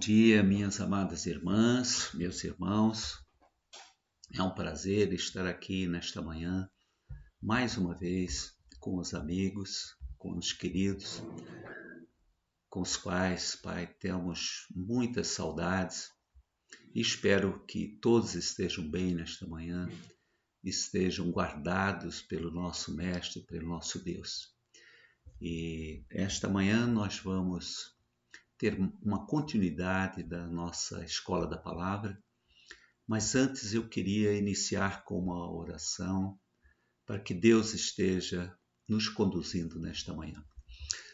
dia, minhas amadas irmãs, meus irmãos. É um prazer estar aqui nesta manhã, mais uma vez, com os amigos, com os queridos, com os quais, Pai, temos muitas saudades. E espero que todos estejam bem nesta manhã, estejam guardados pelo nosso Mestre, pelo nosso Deus. E esta manhã nós vamos ter uma continuidade da nossa Escola da Palavra, mas antes eu queria iniciar com uma oração para que Deus esteja nos conduzindo nesta manhã.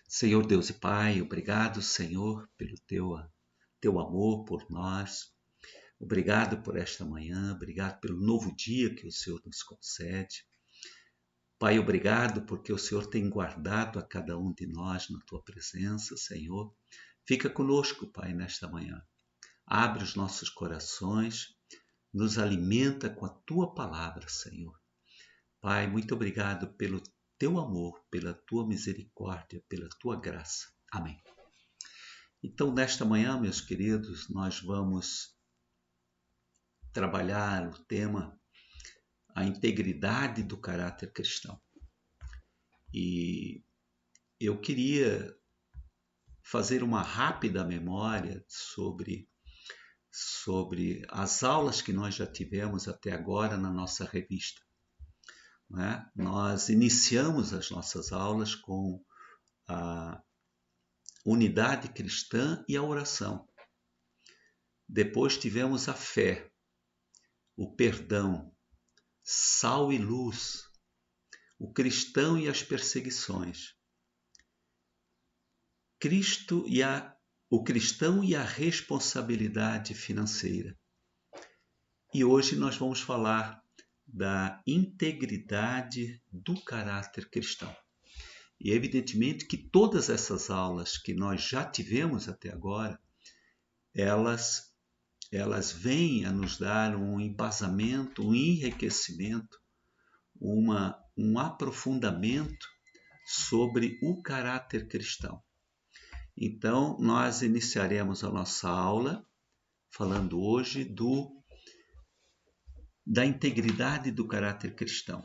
Senhor Deus e Pai, obrigado, Senhor, pelo teu amor por nós. Obrigado por esta manhã, obrigado pelo novo dia que o Senhor nos concede. Pai, obrigado porque o Senhor tem guardado a cada um de nós na tua presença, Senhor. Fica conosco, Pai, nesta manhã. Abre os nossos corações, nos alimenta com a tua palavra, Senhor. Pai, muito obrigado pelo teu amor, pela tua misericórdia, pela tua graça. Amém. Então, nesta manhã, meus queridos, nós vamos trabalhar o tema a integridade do caráter cristão. E eu queria fazer uma rápida memória sobre as aulas que nós já tivemos até agora na nossa revista. Né? Nós iniciamos as nossas aulas com a unidade cristã e a oração. Depois tivemos a fé, o perdão, sal e luz, o cristão e as perseguições, o cristão e a responsabilidade financeira. E hoje nós vamos falar da integridade do caráter cristão. E evidentemente que todas essas aulas que nós já tivemos até agora, elas vêm a nos dar um embasamento, um enriquecimento, um aprofundamento sobre o caráter cristão. Então, nós iniciaremos a nossa aula falando hoje da integridade do caráter cristão.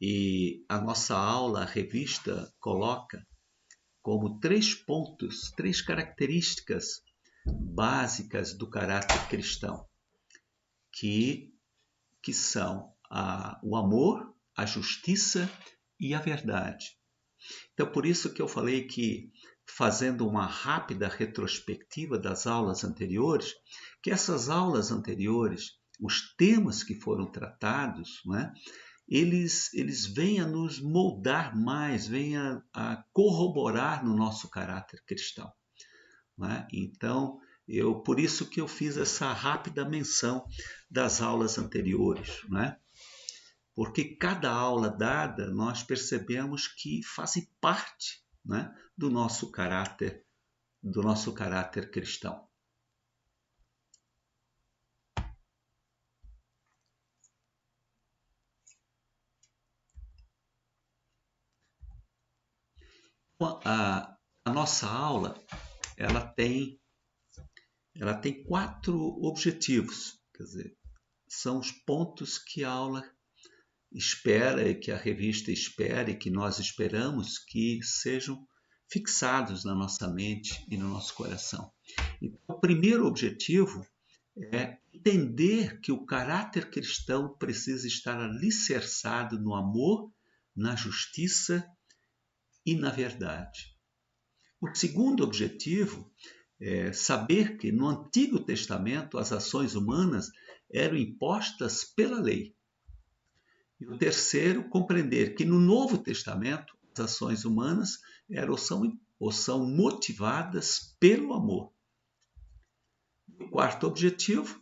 E a nossa aula, a revista, coloca como 3 pontos, 3 características básicas do caráter cristão, que são o amor, a justiça e a verdade. Então, por isso que eu falei que, fazendo uma rápida retrospectiva das aulas anteriores, que essas aulas anteriores, os temas que foram tratados, né, eles vêm a nos moldar mais, vêm a corroborar no nosso caráter cristão. Né? Então, por isso que eu fiz essa rápida menção das aulas anteriores, né? Porque cada aula dada, nós percebemos que fazem parte, né, do nosso caráter cristão. A nossa aula, ela tem 4 objetivos, quer dizer, são os pontos que a aula espera, que a revista espera e que nós esperamos que sejam fixados na nossa mente e no nosso coração. Então, o primeiro objetivo é entender que o caráter cristão precisa estar alicerçado no amor, na justiça e na verdade. O segundo objetivo é saber que no Antigo Testamento as ações humanas eram impostas pela lei. E o terceiro, compreender que no Novo Testamento as ações humanas são motivadas pelo amor. O quarto objetivo,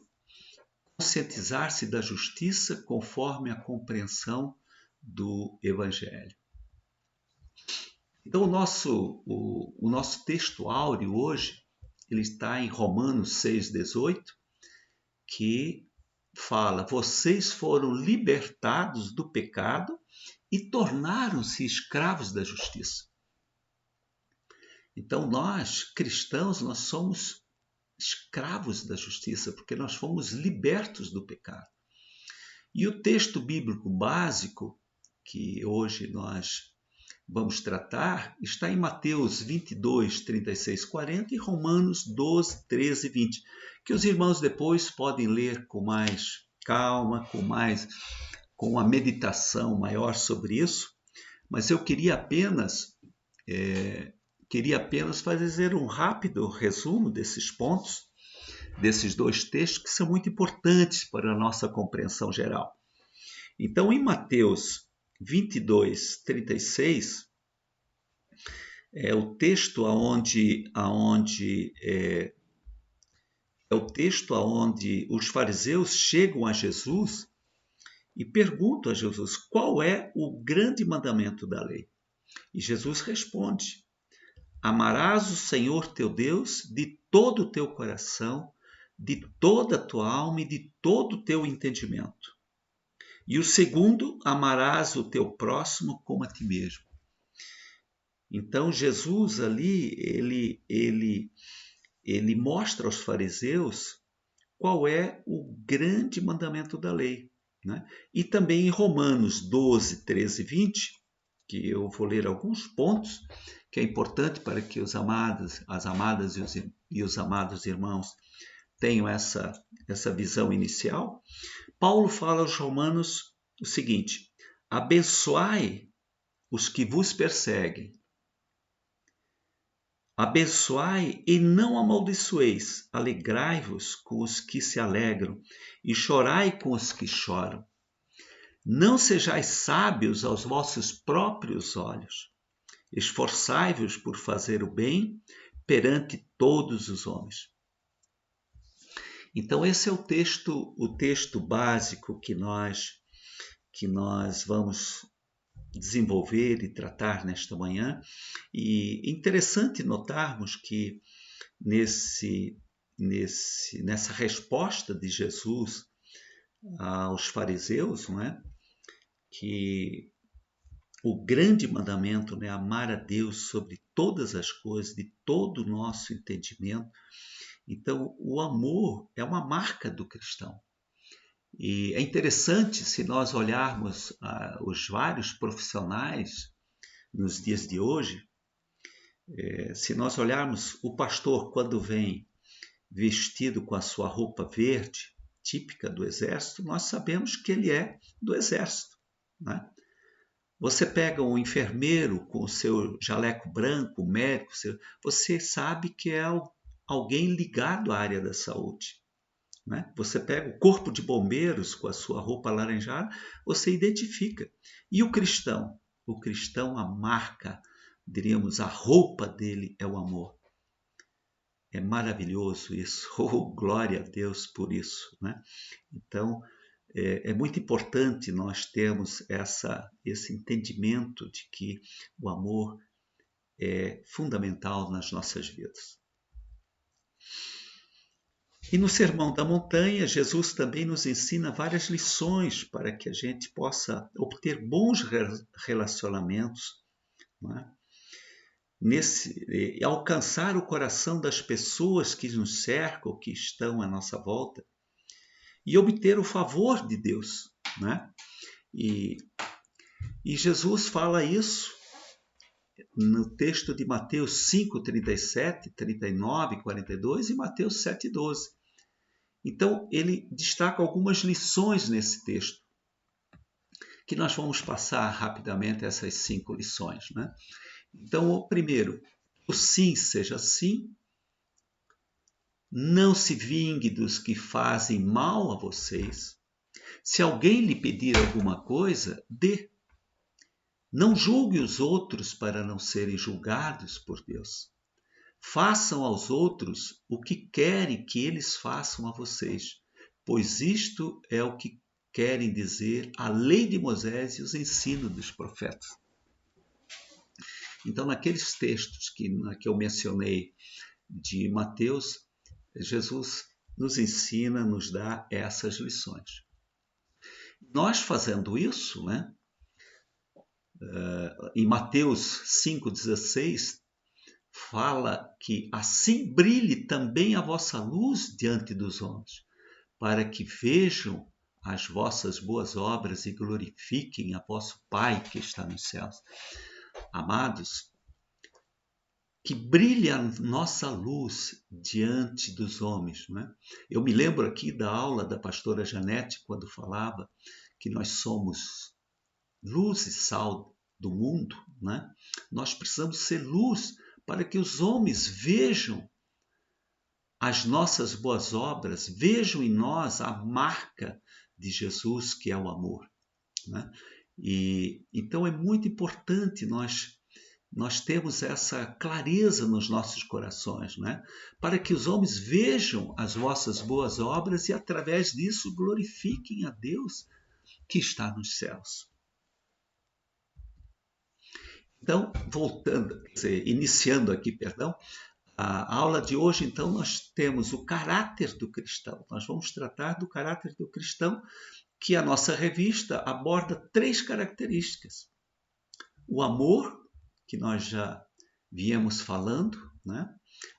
conscientizar-se da justiça conforme a compreensão do Evangelho. Então, o nosso texto áureo hoje, ele está em Romanos 6,18, que fala: vocês foram libertados do pecado e tornaram-se escravos da justiça. Então nós, cristãos, nós somos escravos da justiça, porque nós fomos libertos do pecado. E o texto bíblico básico que hoje nós vamos tratar está em Mateus 22, 36, 40 e Romanos 12, 13 e 20, que os irmãos depois podem ler com mais calma, com uma meditação maior sobre isso, mas eu queria apenas fazer um rápido resumo desses pontos, desses dois textos que são muito importantes para a nossa compreensão geral. Então, em Mateus 22, 36, é o texto aonde os fariseus chegam a Jesus e perguntam a Jesus qual é o grande mandamento da lei. E Jesus responde: amarás o Senhor teu Deus de todo o teu coração, de toda a tua alma e de todo o teu entendimento. E o segundo, amarás o teu próximo como a ti mesmo. Então Jesus ali, ele mostra aos fariseus qual é o grande mandamento da lei, né? E também em Romanos 12, 13 e 20, que eu vou ler alguns pontos, que é importante para que as amadas e os amados irmãos tenham essa visão inicial. Paulo fala aos romanos o seguinte: abençoai os que vos perseguem, abençoai e não amaldiçoeis, alegrai-vos com os que se alegram e chorai com os que choram. Não sejais sábios aos vossos próprios olhos. Esforçai-vos por fazer o bem perante todos os homens. Então esse é o texto básico que nós vamos desenvolver e tratar nesta manhã. E é interessante notarmos que nessa resposta de Jesus aos fariseus, não é? Que o grande mandamento, né, amar a Deus sobre todas as coisas, de todo o nosso entendimento. Então, o amor é uma marca do cristão. E é interessante, se nós olharmos os vários profissionais nos dias de hoje, se nós olharmos o pastor quando vem vestido com a sua roupa verde, típica do exército, nós sabemos que ele é do exército, né? Você pega um enfermeiro com o seu jaleco branco, o médico, você sabe que é alguém ligado à área da saúde, né? Você pega o corpo de bombeiros com a sua roupa alaranjada, você identifica. E o cristão? O cristão, a marca, diríamos, a roupa dele é o amor. É maravilhoso isso. Oh, glória a Deus por isso, né? Então, é muito importante nós termos esse entendimento de que o amor é fundamental nas nossas vidas. E no Sermão da Montanha, Jesus também nos ensina várias lições para que a gente possa obter bons relacionamentos, não é? Alcançar o coração das pessoas que nos cercam, que estão à nossa volta, e obter o favor de Deus, né? E Jesus fala isso no texto de Mateus 5, 37, 39, 42 e Mateus 7, 12. Então, ele destaca algumas lições nesse texto, que nós vamos passar rapidamente essas 5 lições, né? Então, o primeiro, o sim seja sim, não se vingue dos que fazem mal a vocês. Se alguém lhe pedir alguma coisa, dê. Não julgue os outros para não serem julgados por Deus. Façam aos outros o que querem que eles façam a vocês, pois isto é o que querem dizer a lei de Moisés e os ensinos dos profetas. Então, naqueles textos que eu mencionei de Mateus, Jesus nos ensina, nos dá essas lições. Nós fazendo isso, né, em Mateus 5,16, fala que assim brilhe também a vossa luz diante dos homens, para que vejam as vossas boas obras e glorifiquem a vosso Pai que está nos céus. Amados, que brilhe a nossa luz diante dos homens. Não é? Eu me lembro aqui da aula da pastora Janete, quando falava que nós somos luz e sal do mundo. Não é? Nós precisamos ser luz para que os homens vejam as nossas boas obras, vejam em nós a marca de Jesus, que é o amor. Né? E então é muito importante nós temos essa clareza nos nossos corações, né? Para que os homens vejam as vossas boas obras e, através disso, glorifiquem a Deus que está nos céus. Então, voltando, iniciando aqui, perdão, a aula de hoje, então, nós temos o caráter do cristão. Nós vamos tratar do caráter do cristão, que a nossa revista aborda 3 características. O amor, que nós já viemos falando, né?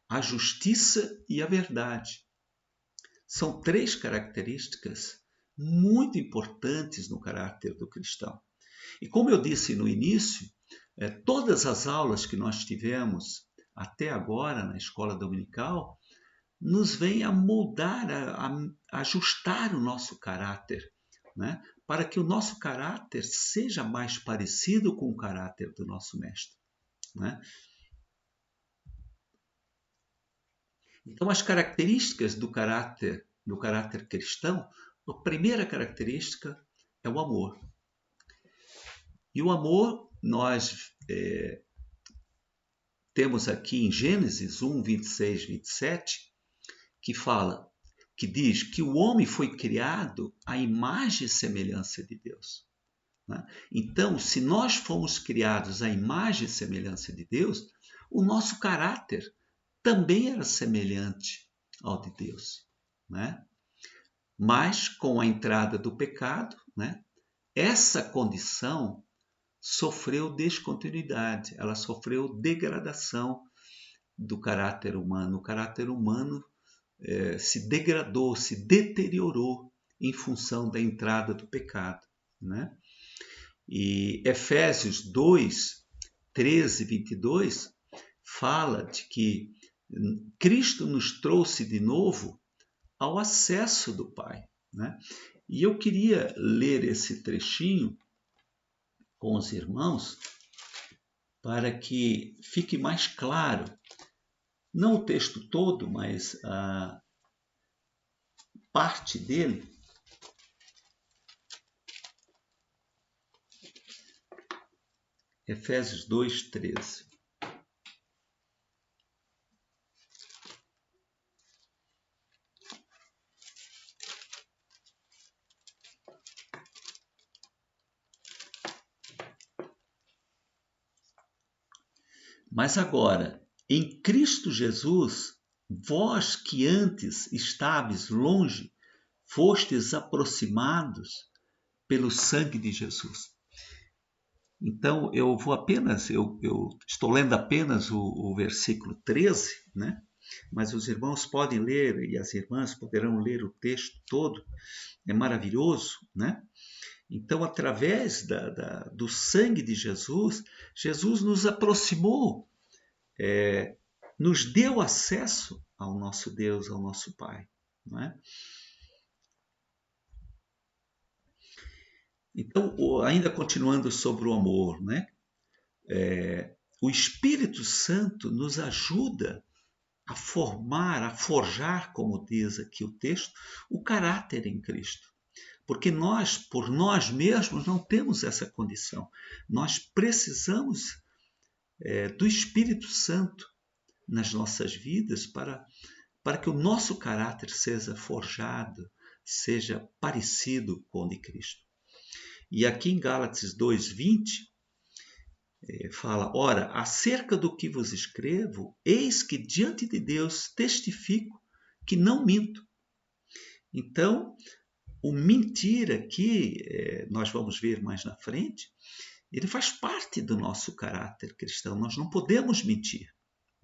A justiça e a verdade. São 3 características muito importantes no caráter do cristão. E como eu disse no início, todas as aulas que nós tivemos até agora na escola dominical nos vêm a moldar, a ajustar o nosso caráter, né? Para que o nosso caráter seja mais parecido com o caráter do nosso mestre. Né? Então, as características do caráter cristão, a primeira característica é o amor. E o amor, nós temos aqui em Gênesis 1, 26, 27, que diz que o homem foi criado à imagem e semelhança de Deus. Né? Então, se nós fomos criados à imagem e semelhança de Deus, o nosso caráter também era semelhante ao de Deus. Né? Mas, com a entrada do pecado, né, essa condição sofreu descontinuidade, ela sofreu degradação do caráter humano. O caráter humano se degradou, se deteriorou em função da entrada do pecado. Né? E Efésios 2, 13 e 22 fala de que Cristo nos trouxe de novo ao acesso do Pai. Né? E eu queria ler esse trechinho com os irmãos para que fique mais claro, não o texto todo, mas a parte dele. Efésios 2, 13. Mas agora, em Cristo Jesus, vós que antes estáveis longe, fostes aproximados pelo sangue de Jesus. Então, eu estou lendo apenas o versículo 13, né? Mas os irmãos podem ler, e as irmãs poderão ler o texto todo, é maravilhoso, né? Então, através do sangue de Jesus, Jesus nos aproximou, nos deu acesso ao nosso Deus, ao nosso Pai. Não é? Então, ainda continuando sobre o amor, né? O Espírito Santo nos ajuda a formar, a forjar, como diz aqui o texto, o caráter em Cristo. Porque nós, por nós mesmos, não temos essa condição. Nós precisamos do Espírito Santo nas nossas vidas para que o nosso caráter seja forjado, seja parecido com o de Cristo. E aqui em Gálatas 2:20, fala, ora, acerca do que vos escrevo, eis que diante de Deus testifico que não minto. Então, o mentir aqui, nós vamos ver mais na frente, ele faz parte do nosso caráter cristão. Nós não podemos mentir.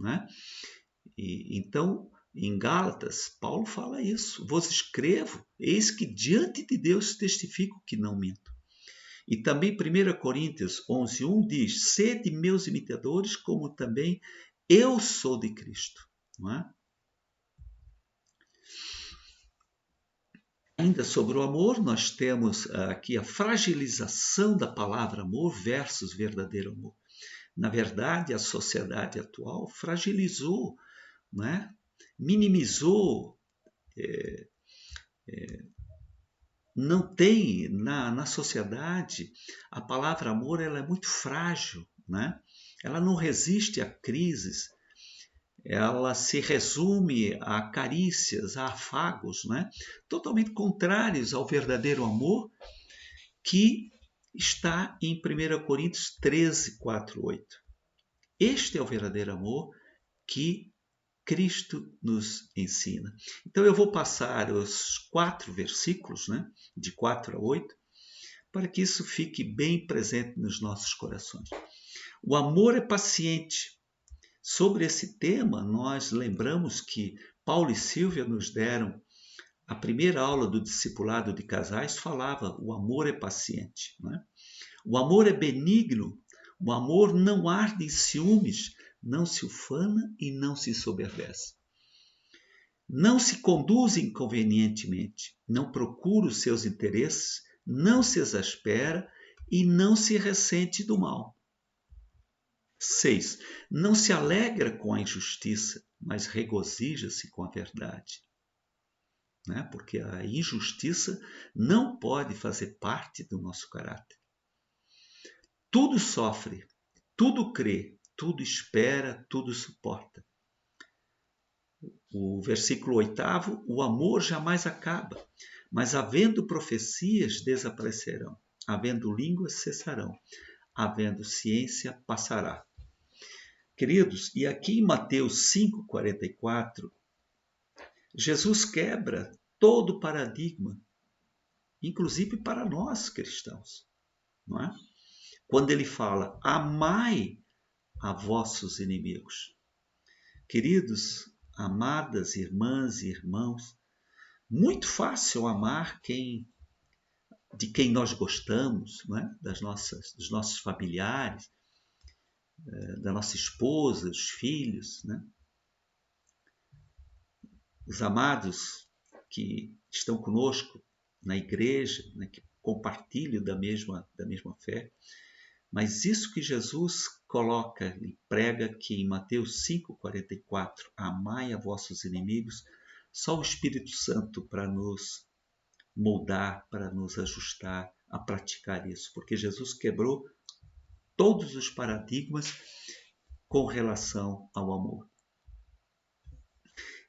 né? Então, em Gálatas, Paulo fala isso. Vos escrevo, eis que diante de Deus testifico que não minto. E também 1 Coríntios 11:1 diz, sede meus imitadores, como também eu sou de Cristo. Não é? Ainda sobre o amor, nós temos aqui a fragilização da palavra amor versus verdadeiro amor. Na verdade, a sociedade atual fragilizou, né? Minimizou, não tem na sociedade, a palavra amor ela é muito frágil, né? Ela não resiste a crises, ela se resume a carícias, a afagos, né? Totalmente contrários ao verdadeiro amor que está em 1 Coríntios 13, 4, 8. Este é o verdadeiro amor que Cristo nos ensina. Então eu vou passar os 4 versículos, né, de 4 a 8, para que isso fique bem presente nos nossos corações. O amor é paciente. Sobre esse tema, nós lembramos que Paulo e Silvia nos deram a primeira aula do discipulado de casais, falava o amor é paciente. Né? O amor é benigno, o amor não arde em ciúmes, não se ufana e não se ensoberbece. Não se conduz inconvenientemente, não procura os seus interesses, não se exaspera e não se ressente do mal. 6. Não se alegra com a injustiça, mas regozija-se com a verdade. Né? Porque a injustiça não pode fazer parte do nosso caráter. Tudo sofre, tudo crê, tudo espera, tudo suporta. O versículo 8, o amor jamais acaba, mas havendo profecias desaparecerão, havendo línguas cessarão, havendo ciência passará. Queridos, e aqui em Mateus 5,44, Jesus quebra todo o paradigma, inclusive para nós cristãos, não é? Quando ele fala, amai a vossos inimigos. Queridos, amadas irmãs e irmãos, muito fácil amar de quem nós gostamos, não é? Dos nossos familiares, da nossa esposa, dos filhos, né? Os amados que estão conosco na igreja, né? Que compartilham da mesma fé. Mas isso que Jesus coloca e prega que em Mateus 5,44, amai a vossos inimigos, só o Espírito Santo para nos moldar, para nos ajustar a praticar isso. Porque Jesus quebrou todos os paradigmas com relação ao amor.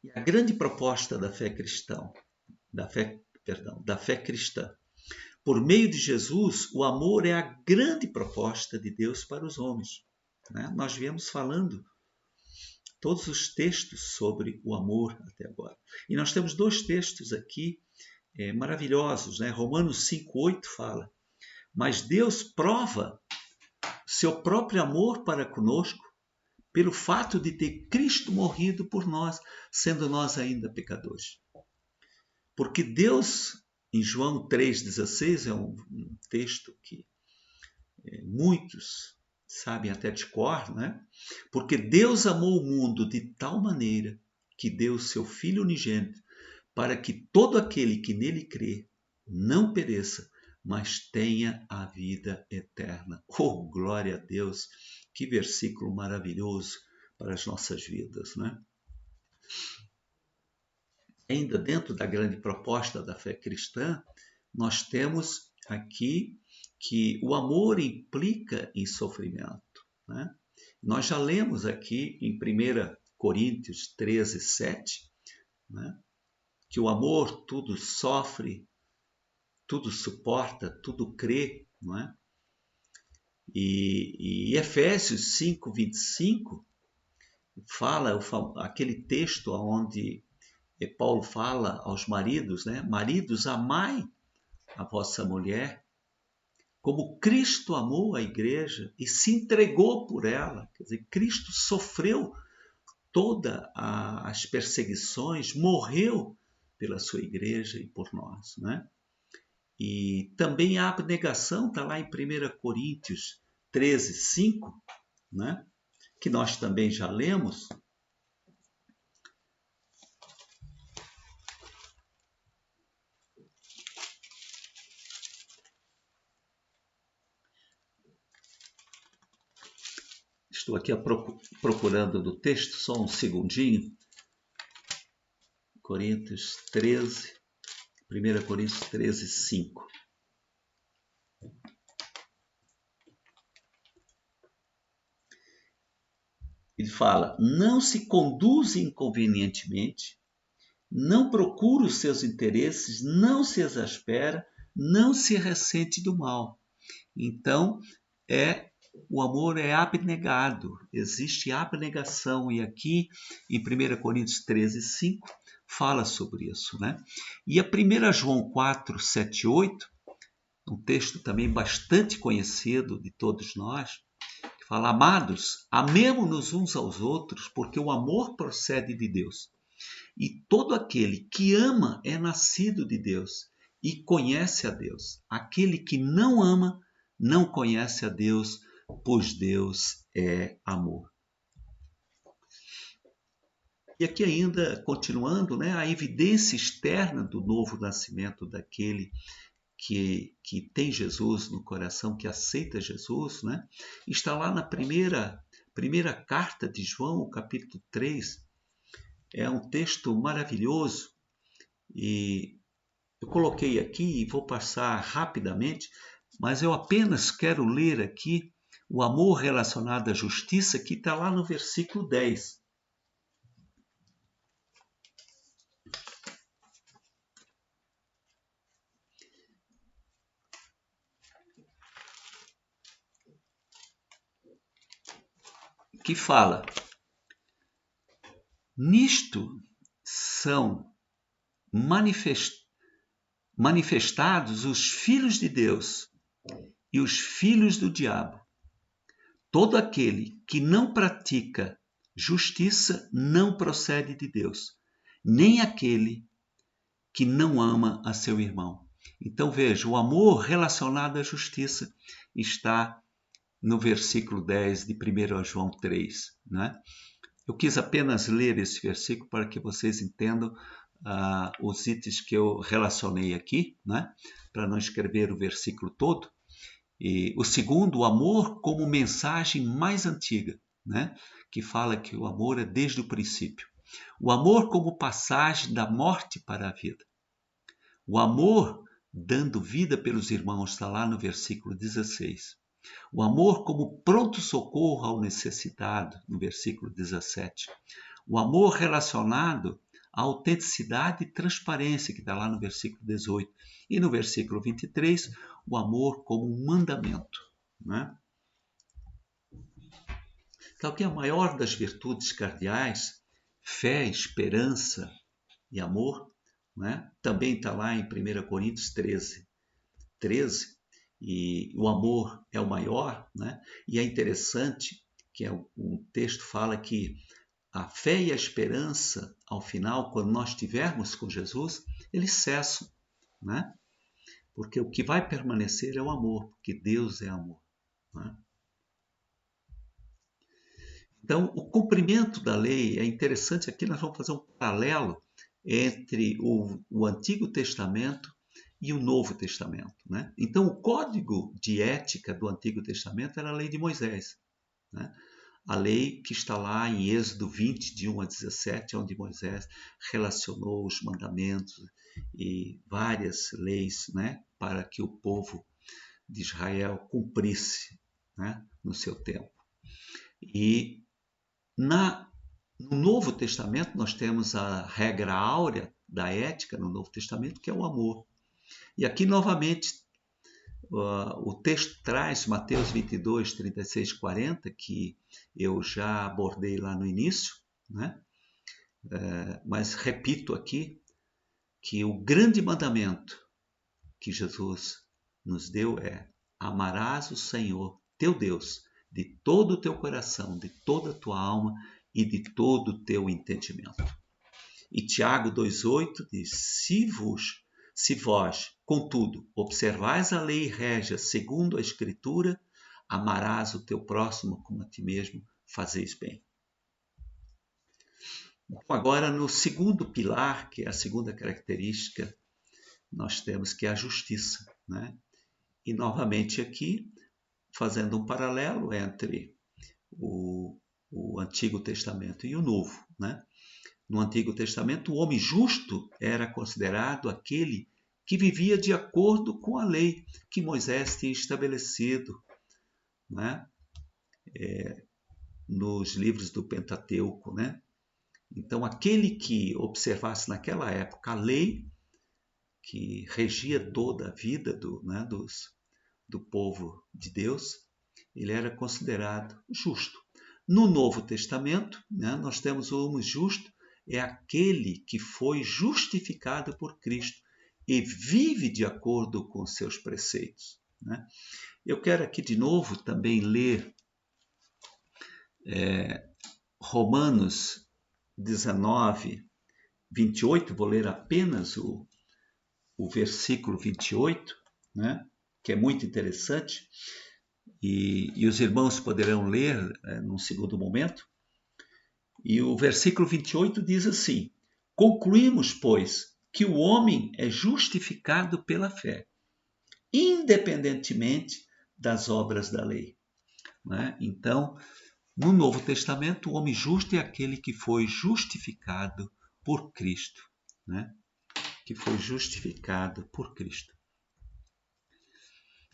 E a grande proposta da fé cristã, por meio de Jesus, o amor é a grande proposta de Deus para os homens. Né? Nós viemos falando todos os textos sobre o amor até agora. E nós temos 2 textos aqui maravilhosos. Né? Romanos 5,8 fala, mas Deus prova seu próprio amor para conosco pelo fato de ter Cristo morrido por nós, sendo nós ainda pecadores. Porque Deus, em João 3,16, é um texto que muitos sabem até de cor, né? Porque Deus amou o mundo de tal maneira que deu o seu Filho unigênito para que todo aquele que nele crê não pereça, mas tenha a vida eterna. Oh, glória a Deus! Que versículo maravilhoso para as nossas vidas, né? Ainda dentro da grande proposta da fé cristã, nós temos aqui que o amor implica em sofrimento. Né? Nós já lemos aqui em 1 Coríntios 13, 7, né? Que o amor tudo sofre, tudo suporta, tudo crê. Não é? E Efésios 5, 25 fala aquele texto onde Paulo fala aos maridos, né? Maridos, amai a vossa mulher como Cristo amou a igreja e se entregou por ela. Quer dizer, Cristo sofreu todas as perseguições, morreu pela sua igreja e por nós, né? E também a abnegação está lá em 1 Coríntios 13, 5, né? Que nós também já lemos. Estou aqui procurando do texto, só um segundinho. Coríntios 13, 1 Coríntios 13, 5. Ele fala: não se conduz inconvenientemente, não procura os seus interesses, não se exaspera, não se ressente do mal. Então, o amor é abnegado, existe abnegação. E aqui, em 1 Coríntios 13, 5, fala sobre isso, né? E a 1 João 4, 7 e 8, um texto também bastante conhecido de todos nós, que fala: amados, amemo-nos uns aos outros, porque o amor procede de Deus. E todo aquele que ama é nascido de Deus e conhece a Deus. Aquele que não ama não conhece a Deus, pois Deus é amor. E aqui ainda, continuando, né, a evidência externa do novo nascimento daquele que tem Jesus no coração, que aceita Jesus, né, está lá na primeira carta de João, capítulo 3. É um texto maravilhoso e eu coloquei aqui e vou passar rapidamente, mas eu apenas quero ler aqui o amor relacionado à justiça, que está lá no versículo 10. Que fala: nisto são manifestados os filhos de Deus e os filhos do diabo. Todo aquele que não pratica justiça não procede de Deus, nem aquele que não ama a seu irmão. Então veja, o amor relacionado à justiça está no versículo 10 de 1 João 3. Né? Eu quis apenas ler esse versículo para que vocês entendam os itens que eu relacionei aqui, né? Para não escrever o versículo todo. E o segundo, o amor como mensagem mais antiga, né? Que fala que o amor é desde o princípio. O amor como passagem da morte para a vida. O amor dando vida pelos irmãos, está lá no versículo 16. O amor como pronto socorro ao necessitado, no versículo 17. O amor relacionado à autenticidade e transparência, que está lá no versículo 18. E no versículo 23, o amor como um mandamento. Né? Então, que é a maior das virtudes cardeais, fé, esperança e amor, né? Também está lá em 1 Coríntios 13, 13. E o amor é o maior, né? E é interessante que um texto fala que a fé e a esperança, ao final, quando nós estivermos com Jesus, eles cessam, né? Porque o que vai permanecer é o amor, porque Deus é amor. Né? Então, o cumprimento da lei é interessante. Aqui nós vamos fazer um paralelo entre o Antigo Testamento e o Novo Testamento. Né? Então, o código de ética do Antigo Testamento era a lei de Moisés. Né? A lei que está lá em Êxodo 20, de 1 a 17, onde Moisés relacionou os mandamentos e várias leis, né, para que o povo de Israel cumprisse, né, no seu tempo. E no Novo Testamento nós temos a regra áurea da ética no Novo Testamento, que é o amor. E aqui novamente o texto traz Mateus 22, 36, 40, que eu já abordei lá no início, né? Mas repito aqui que o grande mandamento que Jesus nos deu é: amarás o Senhor, teu Deus, de todo o teu coração, de toda a tua alma e de todo o teu entendimento. E Tiago 2,8 diz, se vós, contudo, observais a lei régia segundo a Escritura, amarás o teu próximo como a ti mesmo, fazeis bem. Agora, no segundo pilar, que é a segunda característica, nós temos que é a justiça, né? E novamente aqui, fazendo um paralelo entre o Antigo Testamento e o Novo, né? No Antigo Testamento, o homem justo era considerado aquele que vivia de acordo com a lei que Moisés tinha estabelecido, né? Nos livros do Pentateuco, né? Então, aquele que observasse naquela época a lei que regia toda a vida do povo de Deus, ele era considerado justo. No Novo Testamento, né, nós temos o homem justo, é aquele que foi justificado por Cristo e vive de acordo com seus preceitos, né? Eu quero aqui de novo também ler Romanos 19, 28, vou ler apenas o versículo 28, né, que é muito interessante, e os irmãos poderão ler num segundo momento. E o versículo 28 diz assim, concluímos, pois, que o homem é justificado pela fé, independentemente das obras da lei, né? Então, no Novo Testamento, o homem justo é aquele que foi justificado por Cristo, né? Que foi justificado por Cristo.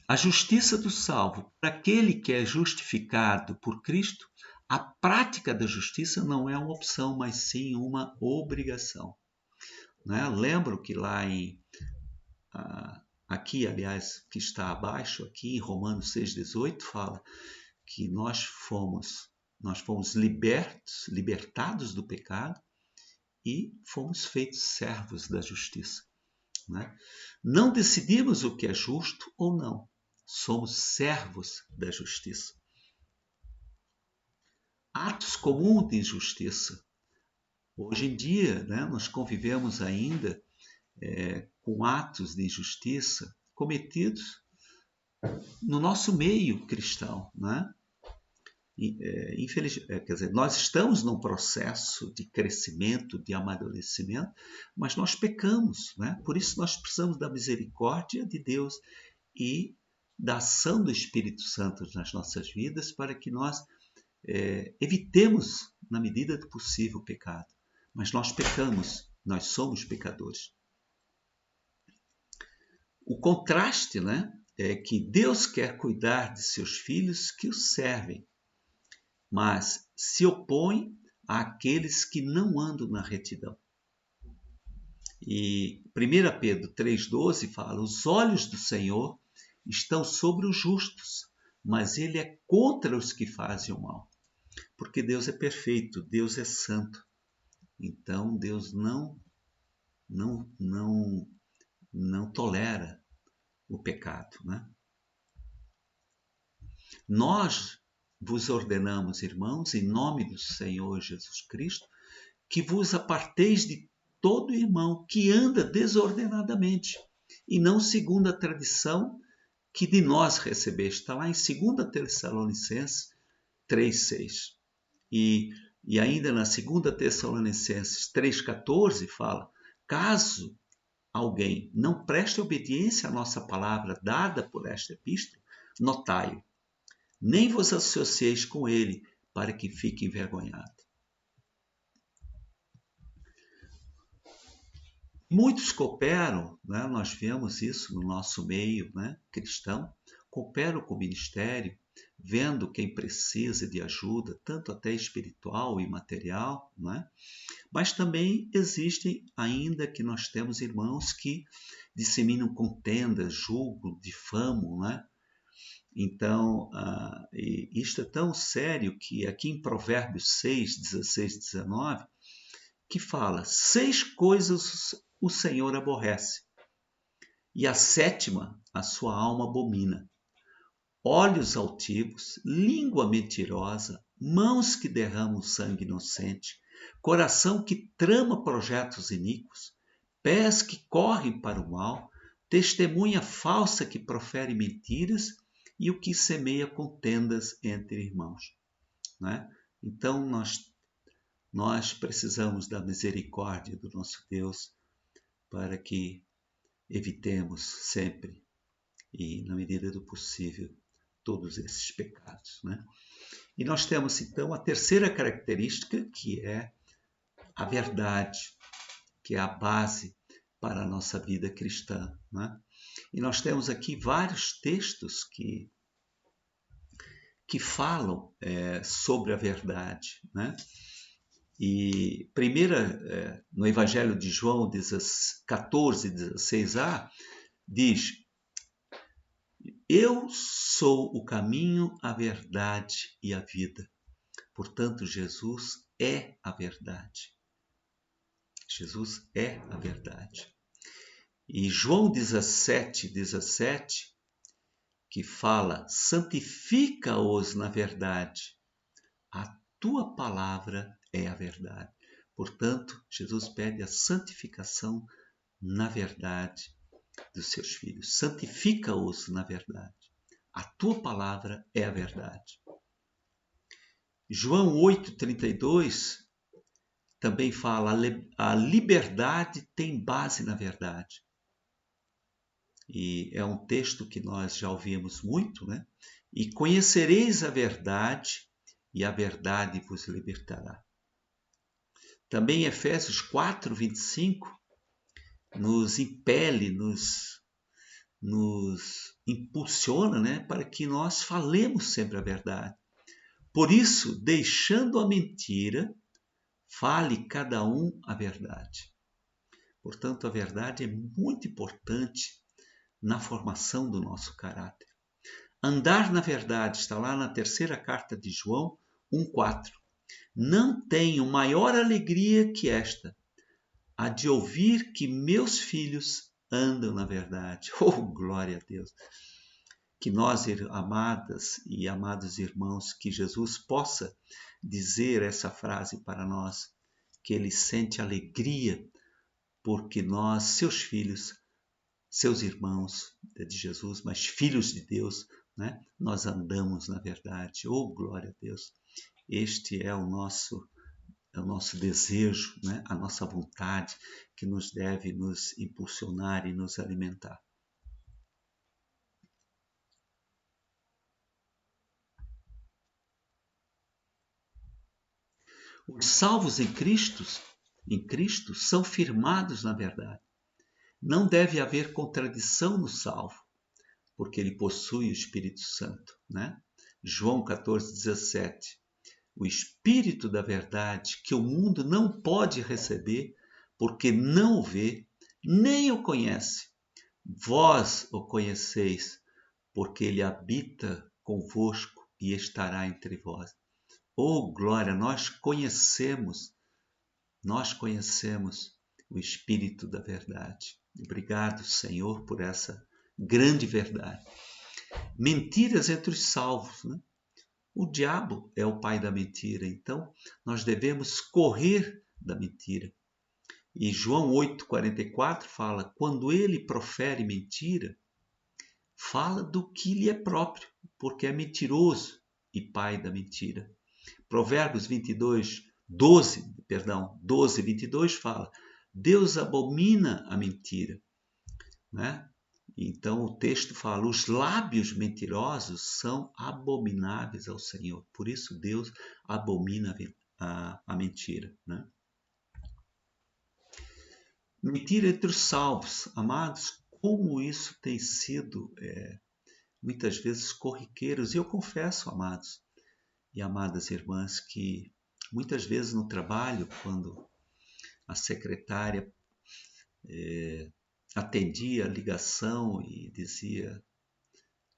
A justiça do salvo, para aquele que é justificado por Cristo, a prática da justiça não é uma opção, mas sim uma obrigação, né? Lembro que lá aqui, aliás, que está abaixo, aqui em Romanos 6,18, fala que nós fomos libertados do pecado e fomos feitos servos da justiça, né? Não decidimos o que é justo ou não, somos servos da justiça. Atos comuns de injustiça. Hoje em dia, né, nós convivemos ainda com atos de injustiça cometidos no nosso meio cristão, né? Quer dizer, nós estamos num processo de crescimento, de amadurecimento, mas nós pecamos, né? Por isso nós precisamos da misericórdia de Deus e da ação do Espírito Santo nas nossas vidas para que nós evitemos, na medida do possível, o pecado. Mas nós pecamos, nós somos pecadores. O contraste, né, é que Deus quer cuidar de seus filhos que o servem, mas se opõe àqueles que não andam na retidão. E 1 Pedro 3,12 fala, os olhos do Senhor estão sobre os justos, mas ele é contra os que fazem o mal. Porque Deus é perfeito, Deus é santo. Então Deus não tolera o pecado, né? Nós vos ordenamos, irmãos, em nome do Senhor Jesus Cristo, que vos aparteis de todo irmão que anda desordenadamente, e não segundo a tradição que de nós recebeste. Está lá em 2 Tessalonicenses 3,6. E ainda na 2 Tessalonicenses 3,14 fala, caso alguém não preste obediência à nossa palavra dada por esta epístola, notai-o, nem vos associeis com ele, para que fique envergonhado. Muitos cooperam, né? Nós vemos isso no nosso meio, né, cristão, cooperam com o ministério, vendo quem precisa de ajuda, tanto até espiritual e material, né? Mas também existem ainda que nós temos irmãos que disseminam contendas, julgam, difamam, né? Então, isto é tão sério que aqui em Provérbios 6, 16, 19, que fala, 6 coisas o Senhor aborrece, e a 7ª a sua alma abomina. Olhos altivos, língua mentirosa, mãos que derramam sangue inocente, coração que trama projetos iníquos, pés que correm para o mal, testemunha falsa que profere mentiras e o que semeia contendas entre irmãos. Né? Então nós precisamos da misericórdia do nosso Deus para que evitemos sempre e, na medida do possível, todos esses pecados. Né? E nós temos, então, a terceira característica, que é a verdade, que é a base para a nossa vida cristã. Né? E nós temos aqui vários textos que falam sobre a verdade. Né? E no Evangelho de João 14, 16a, diz: eu sou o caminho, a verdade e a vida. Portanto, Jesus é a verdade. Jesus é a verdade. E João 17, 17, que fala: santifica-os na verdade. A tua palavra é a verdade. Portanto, Jesus pede a santificação na verdade dos seus filhos. Santifica-os na verdade. A tua palavra é a verdade. João 8,32 também fala: a liberdade tem base na verdade. E é um texto que nós já ouvimos muito, né? E conhecereis a verdade, e a verdade vos libertará. Também Efésios 4:25 nos impele, nos impulsiona, né, para que nós falemos sempre a verdade. Por isso, deixando a mentira, fale cada um a verdade. Portanto, a verdade é muito importante na formação do nosso caráter. Andar na verdade está lá na terceira carta de João 1,4. Não tenho maior alegria que esta, a de ouvir que meus filhos andam na verdade. Oh, glória a Deus! Que nós, amadas e amados irmãos, que Jesus possa dizer essa frase para nós, que ele sente alegria porque nós, seus filhos, seus irmãos de Jesus, mas filhos de Deus, né? Nós andamos na verdade. Oh, glória a Deus! Este é o nosso desejo, né? A nossa vontade, que nos deve nos impulsionar e nos alimentar. Os salvos em Cristo são firmados na verdade. Não deve haver contradição no salvo, porque ele possui o Espírito Santo. Né? João 14,17. O Espírito da verdade, que o mundo não pode receber, porque não o vê, nem o conhece. Vós o conheceis, porque ele habita convosco e estará entre vós. Oh, glória! Nós conhecemos o Espírito da verdade. Obrigado, Senhor, por essa grande verdade. Mentiras entre os salvos, né? O diabo é o pai da mentira, então nós devemos correr da mentira. E João 8,44 fala: quando ele profere mentira, fala do que lhe é próprio, porque é mentiroso e pai da mentira. Provérbios 12, 22 fala: Deus abomina a mentira. Né? Então o texto fala: os lábios mentirosos são abomináveis ao Senhor. Por isso Deus abomina a mentira. Né? Mentira entre os salvos, amados, como isso tem sido muitas vezes corriqueiros. E eu confesso, amados e amadas irmãs, que muitas vezes no trabalho, quando a secretária atendia a ligação e dizia: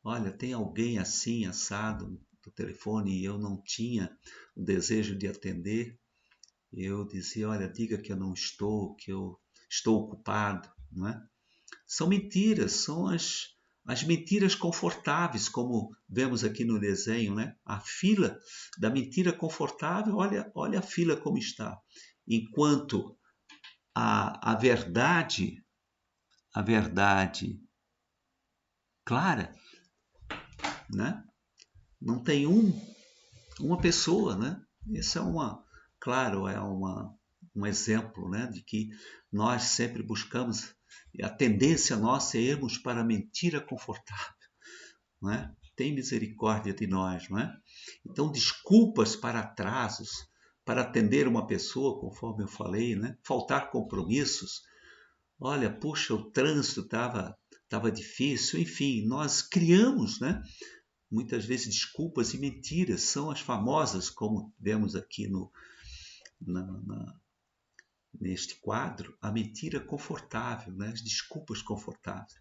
olha, tem alguém assim, assado no telefone, e eu não tinha o desejo de atender, eu dizia: olha, diga que eu não estou, que eu estou ocupado. Não é? São mentiras, são as mentiras confortáveis, como vemos aqui no desenho, né? A fila da mentira confortável, olha a fila como está. Enquanto a verdade clara, né? Não tem uma pessoa, né? Isso é claro, um exemplo, né? De que nós sempre buscamos, a tendência nossa é irmos para a mentira confortável, não é? Tem misericórdia de nós, não é? Então, desculpas para atrasos, para atender uma pessoa, conforme eu falei, né? Faltar compromissos. Olha, puxa, o trânsito estava difícil, enfim, nós criamos, né? Muitas vezes desculpas e mentiras são as famosas, como vemos aqui neste quadro, a mentira confortável, né? As desculpas confortáveis.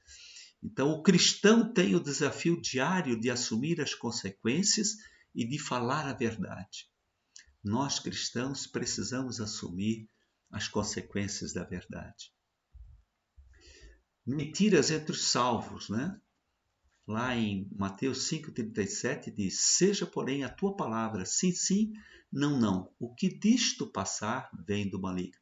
Então, o cristão tem o desafio diário de assumir as consequências e de falar a verdade. Nós, cristãos, precisamos assumir as consequências da verdade. Mentiras entre os salvos, né? Lá em Mateus 5,37 diz: seja, porém, a tua palavra sim, sim, não, não. O que disto passar vem do maligno.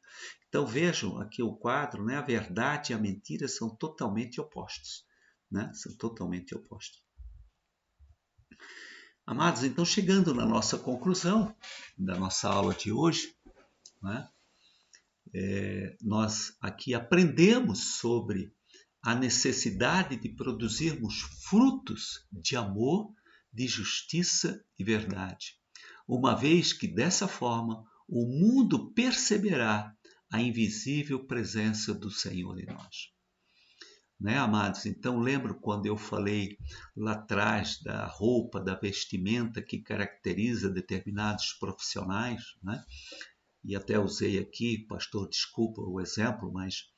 Então vejam aqui o quadro, né? A verdade e a mentira são totalmente opostos, né? São totalmente opostos. Amados, então chegando na nossa conclusão da nossa aula de hoje, né? Nós aqui aprendemos sobre a necessidade de produzirmos frutos de amor, de justiça e verdade, uma vez que dessa forma o mundo perceberá a invisível presença do Senhor em nós. Né, amados? Então lembro quando eu falei lá atrás da roupa, da vestimenta que caracteriza determinados profissionais, né? E até usei aqui, pastor, desculpa o exemplo, mas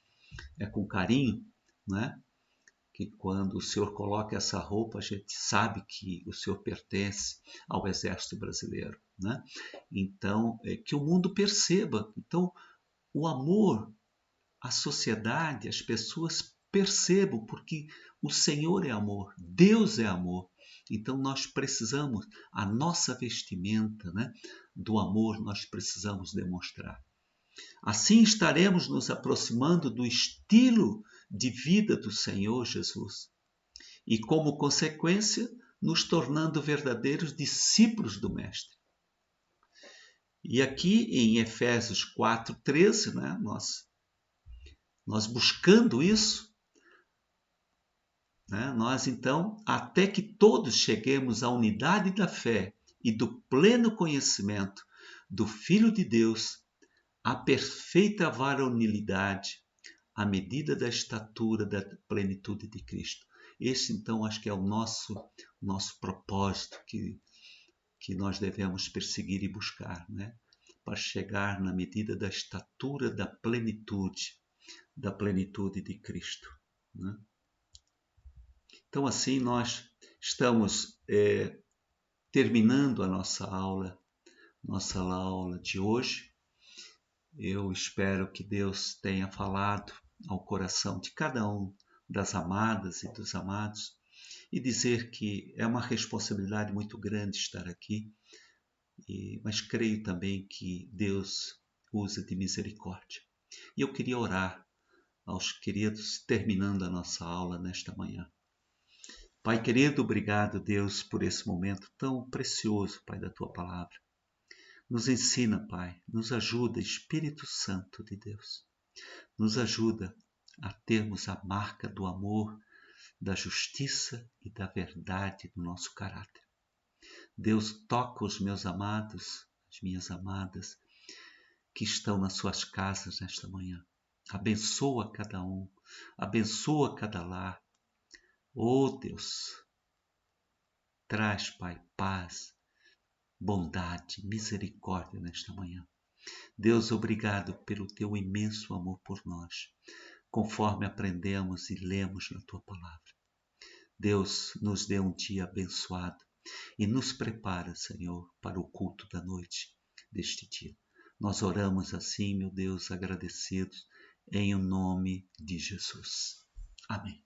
é com carinho, né? Que quando o senhor coloca essa roupa, a gente sabe que o senhor pertence ao Exército Brasileiro, né? Então, que o mundo perceba. Então, o amor, a sociedade, as pessoas percebam, porque o Senhor é amor, Deus é amor. Então, nós precisamos, a nossa vestimenta, né, do amor, nós precisamos demonstrar. Assim estaremos nos aproximando do estilo de vida do Senhor Jesus e, como consequência, nos tornando verdadeiros discípulos do Mestre. E aqui em Efésios 4,13, né, nós buscando isso, né, nós então, até que todos cheguemos à unidade da fé e do pleno conhecimento do Filho de Deus, à perfeita varonilidade, à medida da estatura da plenitude de Cristo. Esse, então, acho que é o nosso propósito que nós devemos perseguir e buscar, né? Para chegar na medida da estatura da plenitude de Cristo, né? Então, assim, nós estamos terminando a nossa aula de hoje. Eu espero que Deus tenha falado ao coração de cada um das amadas e dos amados e dizer que é uma responsabilidade muito grande estar aqui, mas creio também que Deus usa de misericórdia. E eu queria orar aos queridos, terminando a nossa aula nesta manhã. Pai querido, obrigado, Deus, por esse momento tão precioso, Pai, da Tua Palavra. Nos ensina, Pai, nos ajuda, Espírito Santo de Deus. Nos ajuda a termos a marca do amor, da justiça e da verdade no nosso caráter. Deus, toca os meus amados, as minhas amadas, que estão nas suas casas nesta manhã. Abençoa cada um, abençoa cada lar. Oh Deus, traz, Pai, paz, bondade, misericórdia nesta manhã. Deus, obrigado pelo teu imenso amor por nós, conforme aprendemos e lemos na tua palavra. Deus, nos dê um dia abençoado e nos prepara, Senhor, para o culto da noite deste dia. Nós oramos assim, meu Deus, agradecidos, em o nome de Jesus. Amém.